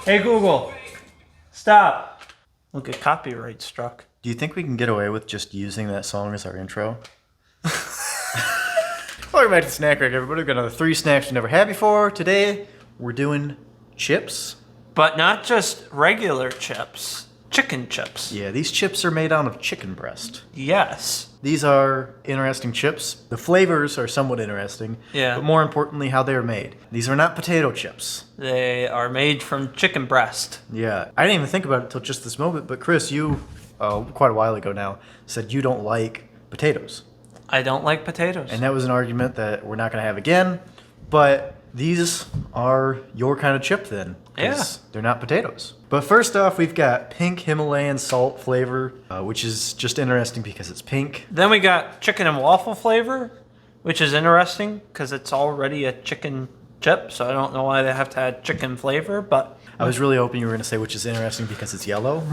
Hey Google, stop. Look at copyright struck. Do you think we can get away with just using that song as our intro? Welcome back to Snack Rack, everybody. We've got another 3 snacks you never had before. Today, we're doing chips. But not just regular chips, chicken chips. Yeah, these chips are made out of chicken breast. Yes. These are interesting chips. The flavors are somewhat interesting. Yeah. But more importantly, how they're made. These are not potato chips. They are made from chicken breast. Yeah. I didn't even think about it until just this moment, but Chris, you, quite a while ago now, said you don't like potatoes. I don't like potatoes. And that was an argument that we're not going to have again. But these are your kind of chip then. 'Cause Yeah. they're not potatoes. But first off, we've got pink Himalayan salt flavor, which is just interesting because it's pink. Then we got chicken and waffle flavor, which is interesting because it's already a chicken chip, so I don't know why they have to add chicken flavor, but I was really hoping you were going to say which is interesting because it's yellow.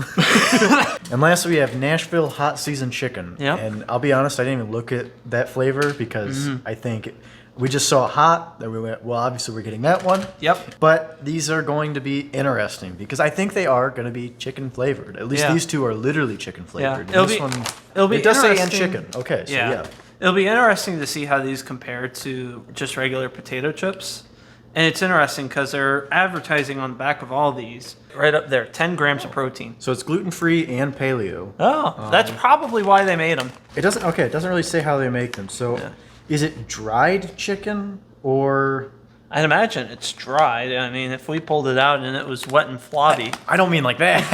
And lastly, we have Nashville hot seasoned chicken. Yep. And I'll be honest, I didn't even look at that flavor because I think we just saw it hot. Then we went, well, obviously we're getting that one. Yep. But these are going to be interesting because I think they are going to be chicken flavored. At least Yeah. these two are literally chicken flavored. And It'll this be- one, it'll be it does say and interesting- chicken. Okay, so yeah. It'll be interesting to see how these compare to just regular potato chips. And it's interesting because they're advertising on the back of all these right up there, 10 grams of protein. So it's gluten free and paleo. Oh, that's probably why they made them. It doesn't really say how they make them. So Yeah. is it dried chicken or I'd imagine it's dried. I mean, if we pulled it out and it was wet and flobby. I don't mean like that.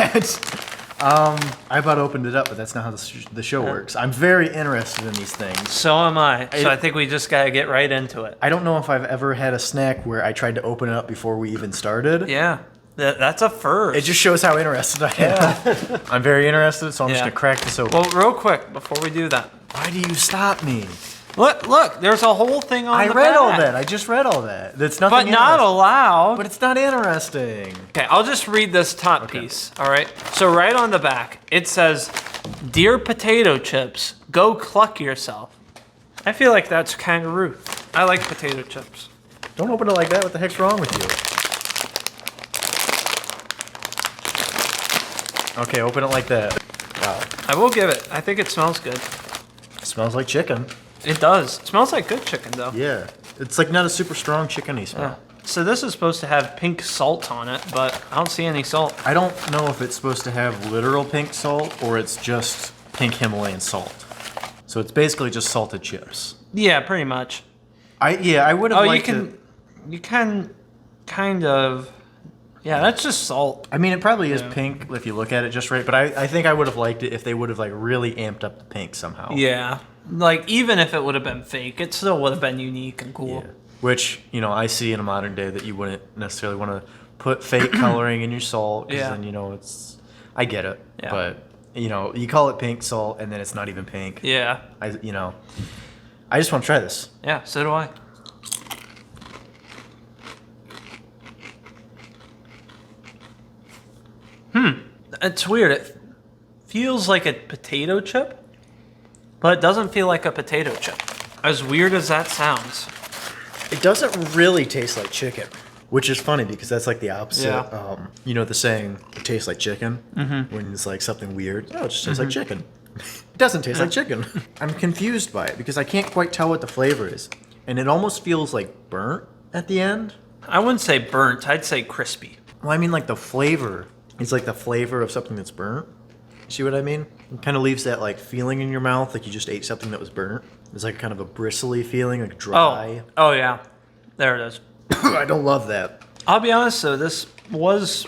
I about opened it up, but that's not how the show works. I'm very interested in these things. So am I. So I think we just got to get right into it. I don't know if I've ever had a snack where I tried to open it up before we even started. Yeah. That's a first. It just shows how interested I am. I'm very interested, so I'm just Yeah. going to crack this open. Well, real quick, before we do that. Why do you stop me? Look, there's a whole thing on I the read back. all that. I just read all that. That's nothing But not interesting. allowed. But it's not interesting. Okay, I'll just read this top piece, all right? So right on the back, it says, "Dear potato chips, go cluck yourself." I feel like that's kind of rude. I like potato chips. Don't open it like that. What the heck's wrong with you? Okay, open it like that. Wow. I will give it. I think it smells good. It smells like chicken. It does. It smells like good chicken, though. Yeah. It's like not a super strong chickeny smell. So this is supposed to have pink salt on it, but I don't see any salt. I don't know if it's supposed to have literal pink salt or it's just pink Himalayan salt. So it's basically just salted chips. Yeah, pretty much. I would have Oh, liked you can kind of. Yeah, that's just salt. I mean, it probably is pink if you look at it just right, but I think I would have liked it if they would have like really amped up the pink somehow. Yeah. Like, even if it would have been fake, it still would have been unique and cool. Yeah. Which, I see in a modern day that you wouldn't necessarily want to put fake coloring in your salt because Yeah. then, it's... I get it. Yeah. But, you call it pink salt and then it's not even pink. Yeah. I just want to try this. Yeah, so do I. It's weird. It feels like a potato chip, but it doesn't feel like a potato chip. As weird as that sounds. It doesn't really taste like chicken, which is funny because that's like the opposite. Yeah. The saying, it tastes like chicken, when it's like something weird. Oh, it just tastes like chicken. It doesn't taste like chicken. I'm confused by it because I can't quite tell what the flavor is. And it almost feels like burnt at the end. I wouldn't say burnt. I'd say crispy. Well, I mean like the flavor. It's like the flavor of something that's burnt. See what I mean? It kind of leaves that like feeling in your mouth like you just ate something that was burnt. It's like kind of a bristly feeling, like dry. Oh yeah. There it is. I don't love that. I'll be honest though, this was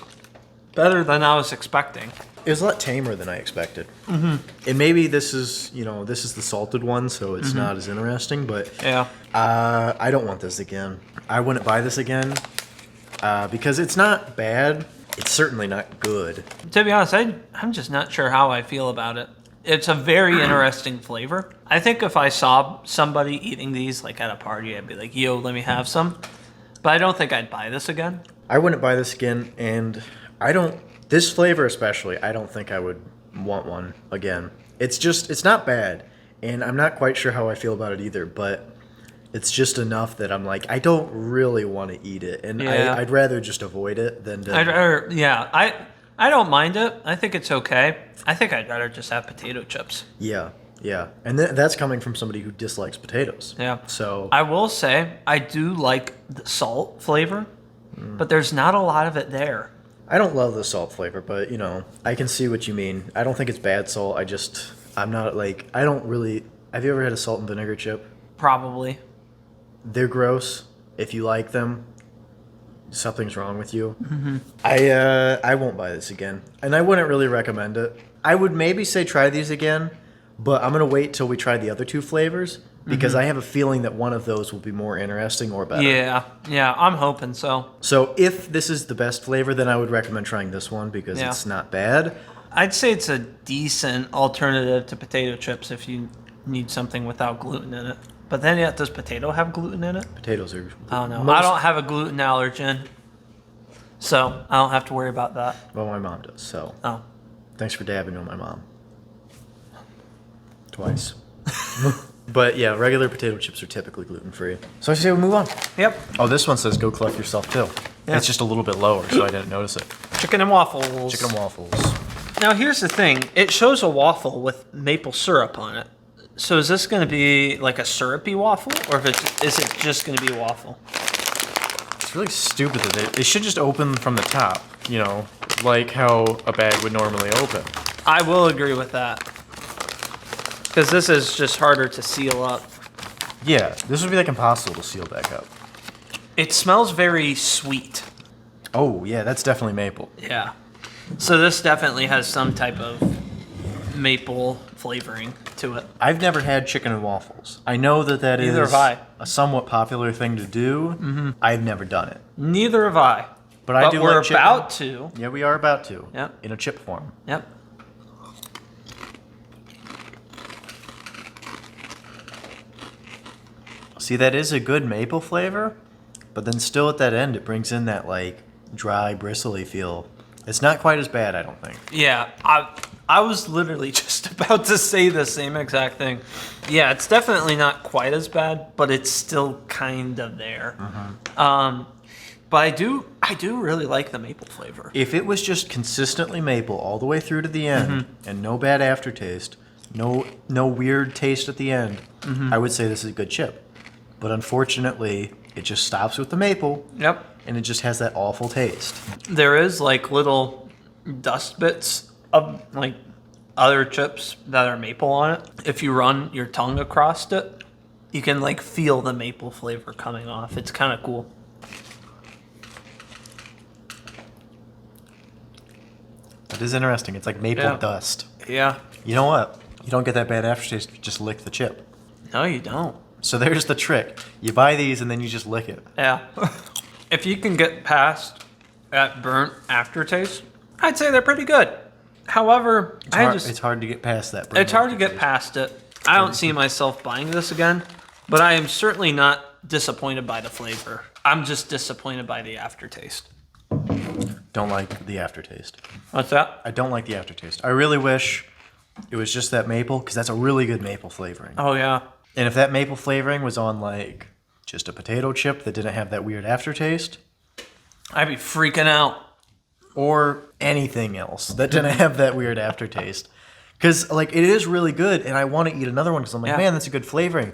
better than I was expecting. It was a lot tamer than I expected. And maybe this is, this is the salted one, so it's not as interesting, but Yeah. I don't want this again. I wouldn't buy this again because it's not bad. It's certainly not good. To be honest, I'm just not sure how I feel about it. It's a very interesting flavor. I think if I saw somebody eating these like at a party, I'd be like, yo, let me have some. But I don't think I'd buy this again. I wouldn't buy this again, and this flavor especially, I don't think I would want one again. It's not bad, and I'm not quite sure how I feel about it either, but It's just enough that I'm like, I don't really want to eat it, and Yeah. I'd rather just avoid it than to. I don't mind it. I think it's okay. I think I'd rather just have potato chips. Yeah, yeah, and that's coming from somebody who dislikes potatoes. Yeah. So I will say I do like the salt flavor, but there's not a lot of it there. I don't love the salt flavor, but I can see what you mean. I don't think it's bad salt. I'm not like, I don't really. Have you ever had a salt and vinegar chip? Probably. They're gross. If you like them, something's wrong with you. I won't buy this again, and I wouldn't really recommend it. I would maybe say try these again, but I'm gonna wait till we try the other two flavors because I have a feeling that one of those will be more interesting or better. Yeah, I'm hoping so. So if this is the best flavor, then I would recommend trying this one because Yeah. it's not bad. I'd say it's a decent alternative to potato chips if you need something without gluten in it. But then, yeah, does potato have gluten in it? Potatoes are. I don't know. I don't have a gluten allergen, so I don't have to worry about that. Well, my mom does. So Oh, thanks for dabbing on my mom. Twice. But yeah, regular potato chips are typically gluten free. So I say we move on. yep. Oh, this one says go collect yourself too. Yeah. It's just a little bit lower, so I didn't notice it. Chicken and waffles. Chicken and waffles. Now, here's the thing. It shows a waffle with maple syrup on it. So is this going to be like a syrupy waffle, or is it just going to be a waffle? It's really stupid that it should just open from the top, like how a bag would normally open. I will agree with that. Because this is just harder to seal up. Yeah, this would be like impossible to seal back up. It smells very sweet. Oh, yeah, that's definitely maple. Yeah. So this definitely has some type of maple flavoring to it. I've never had chicken and waffles. I know that Neither is have I. a somewhat popular thing to do. Mm-hmm. I've never done it. Neither have I. But I do we're like chicken. about to. Yeah, we are about to. Yep. In a chip form. Yep. See, that is a good maple flavor, but then still at that end, it brings in that like dry, bristly feel. It's not quite as bad, I don't think. Yeah, I was literally just about to say the same exact thing. Yeah, it's definitely not quite as bad, but it's still kind of there. But I do really like the maple flavor. If it was just consistently maple all the way through to the end and no bad aftertaste, no weird taste at the end, I would say this is a good chip. But unfortunately, it just stops with the maple. Yep. And it just has that awful taste. There is like little dust bits of like other chips that are maple on it. If you run your tongue across it, you can like feel the maple flavor coming off. It's kind of cool. It is interesting. It's like maple dust. Yeah. You know what? You don't get that bad aftertaste if you just lick the chip. No, you don't. So there's the trick. You buy these and then you just lick it. Yeah. If you can get past that burnt aftertaste, I'd say they're pretty good. However, It's hard to get past that. it's hard to get past it. I don't see myself buying this again, but I am certainly not disappointed by the flavor. I'm just disappointed by the aftertaste. Don't like the aftertaste. What's that? I don't like the aftertaste. I really wish it was just that maple, because that's a really good maple flavoring. Oh, yeah. And if that maple flavoring was on like just a potato chip that didn't have that weird aftertaste, I'd be freaking out. or anything else that didn't have that weird aftertaste, because like it is really good, and I want to eat another one because I'm like, man, that's a good flavoring.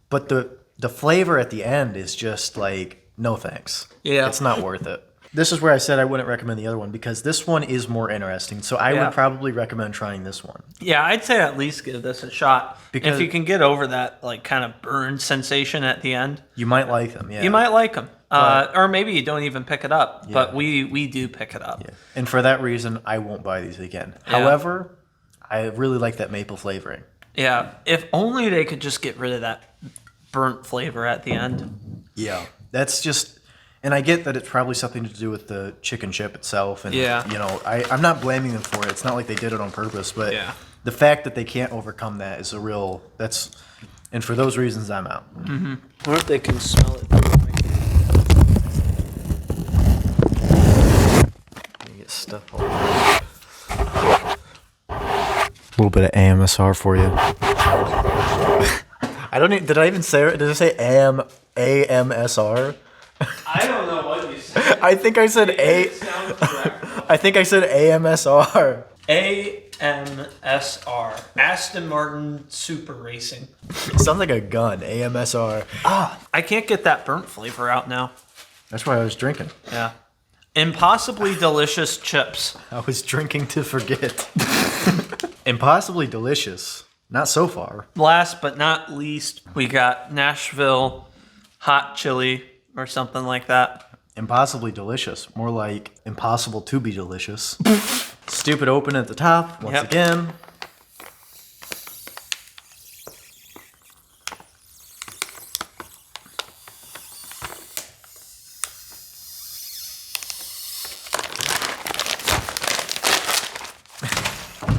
But the flavor at the end is just like, no thanks. Yeah. It's not worth it. This is where I said I wouldn't recommend the other one because this one is more interesting. So I would probably recommend trying this one. Yeah, I'd say at least give this a shot. Because if you can get over that like kind of burn sensation at the end, You might like them, yeah. you might like them. Or maybe you don't even pick it up, but we do pick it up. Yeah. And for that reason, I won't buy these again. Yeah. However, I really like that maple flavoring. Yeah, if only they could just get rid of that burnt flavor at the end. Yeah. That's just... And I get that it's probably something to do with the chicken chip itself. And, I'm not blaming them for it. It's not like they did it on purpose. But the fact that they can't overcome that is a real... And for those reasons, I'm out. I wonder if they can smell it. You get stuff all over. A little bit of AMSR for you. I don't even, did I even say it? Did I say AMSR? I don't know what you said. I think I said It sounds correct. I think I said AMSR. AMSR. Aston Martin Super Racing. It sounds like a gun. AMSR. I can't get that burnt flavor out now. That's why I was drinking. Yeah. Impossibly delicious chips. I was drinking to forget. Impossibly delicious. Not so far. Last but not least, we got Nashville hot chili or something like that. Impossibly delicious. More like impossible to be delicious. Stupid open at the top once Yep. again.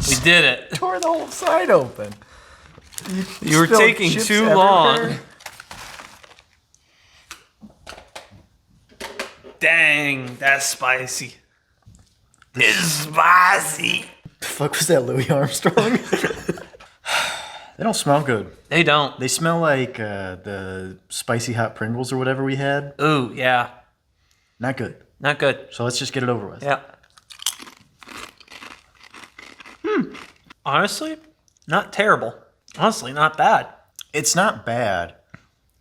We did it. Tore the whole side open. You were Spilled taking chips too everywhere. long. Dang, that's spicy. It's spicy. The fuck was that, Louis Armstrong? They don't smell good. They don't. They smell like the spicy hot Pringles or whatever we had. Ooh, yeah. Not good. Not good. So let's just get it over with. Yeah. Honestly, not terrible. Honestly, not bad. It's not bad,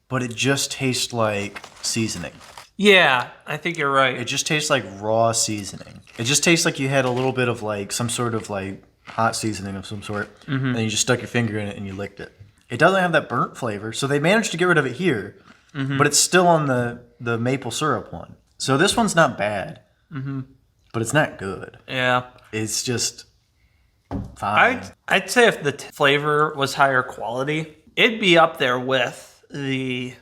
but it just tastes like seasoning. Yeah, I think you're right. It just tastes like raw seasoning. It just tastes like you had a little bit of like some sort of like hot seasoning of some sort, and you just stuck your finger in it and you licked it. It doesn't have that burnt flavor, so they managed to get rid of it here, but it's still on the maple syrup one. So this one's not bad, but it's not good. Yeah. It's just fine. I'd say if the flavor was higher quality, it'd be up there with the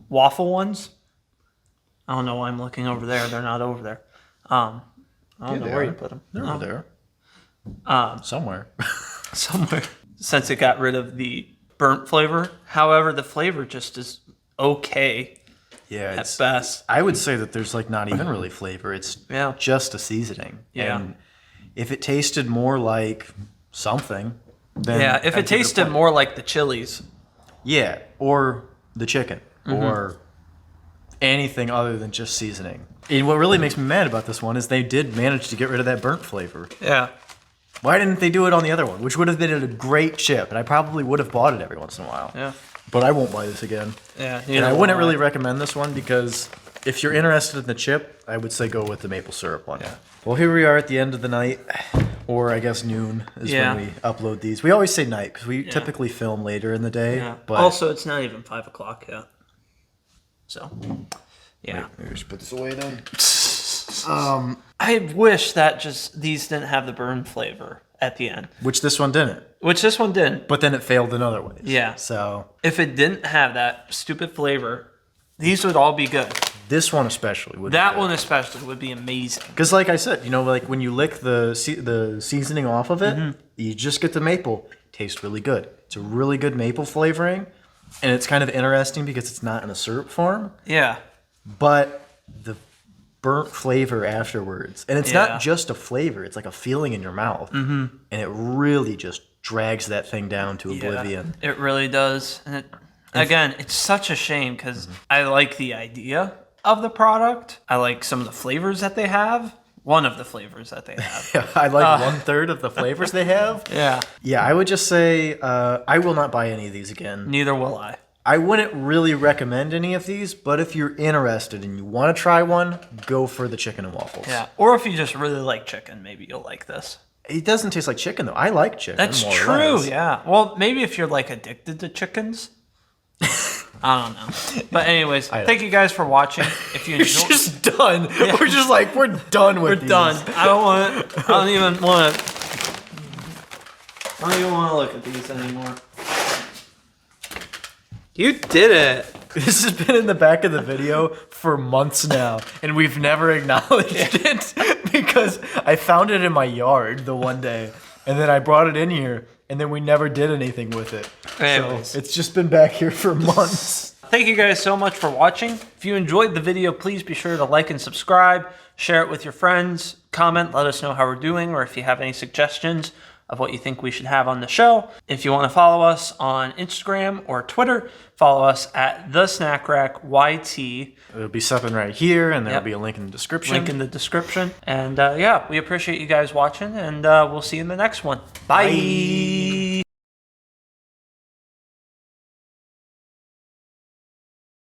waffle ones. I don't know why I'm looking over there. They're not over there. I don't know where you put them. They're over there. Somewhere. Somewhere. Since it got rid of the burnt flavor. However, the flavor just is okay Yeah, at it's, best. I would say that there's like not even really flavor. It's Yeah. just a seasoning. Yeah. And if it tasted more like something, then Yeah, if I'd it give a tasted point. more like the chilies. Yeah, or the chicken, Mm-hmm. or anything other than just seasoning. And what really makes me mad about this one is they did manage to get rid of that burnt flavor. Yeah. Why didn't they do it on the other one, which would have been a great chip, and I probably would have bought it every once in a while. Yeah. But I won't buy this again. Yeah. And I wouldn't really recommend this one because if you're interested in the chip, I would say go with the maple syrup one. Yeah. Well, here we are at the end of the night, or I guess noon is Yeah. when we upload these. We always say night because we typically film later in the day. Yeah. But Also, it's not even 5 o'clock yet. So, yeah. maybe we should put this away then. I wish that just these didn't have the burn flavor at the end, Which this one didn't. which this one didn't. But then it failed in other ways. Yeah. So If it didn't have that stupid flavor, these would all be good. this one especially would. That one especially would be amazing. Because like I said, like when you lick the seasoning off of it, Mm-hmm. you just get the maple. Tastes really good. It's a really good maple flavoring, and it's kind of interesting because it's not in a syrup form, Yeah. but the burnt flavor afterwards, and it's Yeah. not just a flavor; it's like a feeling in your mouth, and it really just drags that thing down to oblivion. It really does. And it, again, it's such a shame because I like the idea of the product. I like some of the flavors that they have. One of the flavors that they have. Yeah, I like 1/3 of the flavors they have. Yeah. Yeah, I would just say I will not buy any of these again. Neither will I. I wouldn't really recommend any of these, but if you're interested and you want to try one, go for the chicken and waffles. Yeah. Or if you just really like chicken, maybe you'll like this. It doesn't taste like chicken though. I like chicken. That's more or true. less. Yeah. Well, maybe if you're like addicted to chickens. I don't know. But anyways, thank you guys for watching. If you It's enjoyed, just done. We're just like we're done with we're these. done. I don't even want to look at these anymore. You did it. This has been in the back of the video for months now, and we've never acknowledged it because I found it in my yard the one day, and then I brought it in here, and then we never did anything with it. Anyways. So it's just been back here for months. Thank you guys so much for watching. If you enjoyed the video, please be sure to like and subscribe, share it with your friends, comment, let us know how we're doing, or if you have any suggestions of what you think we should have on the show. If you want to follow us on Instagram or Twitter, follow us at The Snack Rack YT. There'll be something right here, and there'll Yep. be a link in the description. Link in the description. And yeah, we appreciate you guys watching, and we'll see you in the next one. Bye.